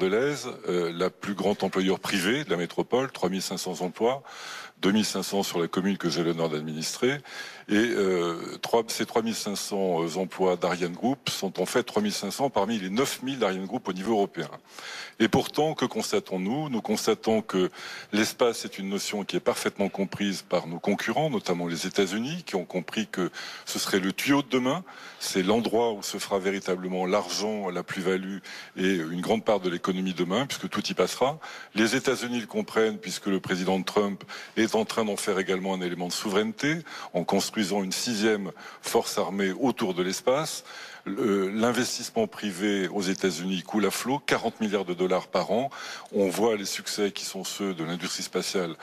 Deleuze, la plus grande employeur privé de la métropole, 3500 emplois, 2500 sur la commune que j'ai l'honneur d'administrer. Et ces 3500 emplois d'Ariane Group sont en fait 3500 parmi les 9000 d'Ariane Group au niveau européen. Et pourtant, que constatons-nous? Nous constatons que l'espace est une notion qui est parfaitement comprise par nos concurrents, notamment les États-Unis, qui ont compris que ce serait le tuyau de demain. C'est l'endroit où se fera véritablement l'argent, la plus-value et une grande part de l'économie demain, puisque tout y passera. Les États-Unis le comprennent, puisque le président Trump est en train d'en faire également un élément de souveraineté, en construisant une 6e force armée autour de l'espace. L'investissement privé aux États-Unis coule à flot, 40 milliards de dollars par an. On voit les succès qui sont ceux de l'industrie spatiale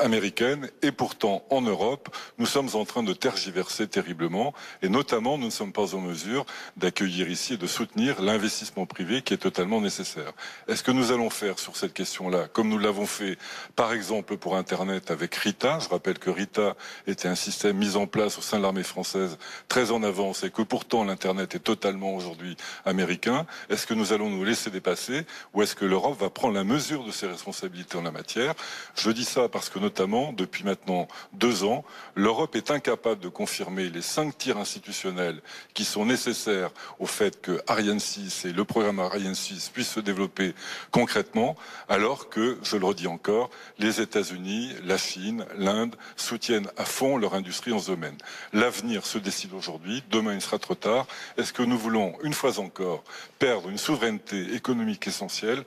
américaine. Et pourtant, en Europe, nous sommes en train de tergiverser terriblement. Et notamment, nous ne sommes pas en mesure d'accueillir ici et de soutenir l'investissement privé qui est totalement nécessaire. Est-ce que nous allons faire sur cette question-là, comme nous l'avons fait, par exemple, pour Internet avec RITA? Je rappelle que RITA était un système mis en place au sein de l'armée française très en avance et que pourtant l'Internet est totalement aujourd'hui américain. Est-ce que nous allons nous laisser dépasser ou est-ce que l'Europe va prendre la mesure de ses responsabilités en la matière? Je dis ça parce que notamment, depuis maintenant 2 ans, l'Europe est incapable de confirmer les 5 tirs institutionnels qui sont nécessaires au fait que Ariane 6 et le programme Ariane 6 puissent se développer concrètement, alors que, je le redis encore, les États-Unis, la Chine, l'Inde soutiennent à fond leur industrie en ce domaine. L'avenir se décide aujourd'hui, demain il sera trop tard. Est-ce que nous voulons, une fois encore, perdre une souveraineté économique essentielle?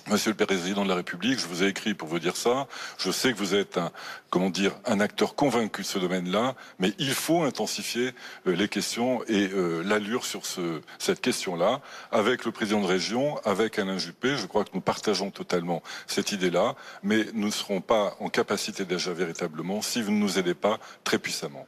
Monsieur le Président de la République, je vous ai écrit pour vous dire ça. Je sais que vous êtes un acteur convaincu de ce domaine-là, mais il faut intensifier les questions et l'allure sur cette question-là, avec le président de région, avec Alain Juppé. Je crois que nous partageons totalement cette idée-là, mais nous ne serons pas en capacité d'agir véritablement si vous ne nous aidez pas très puissamment.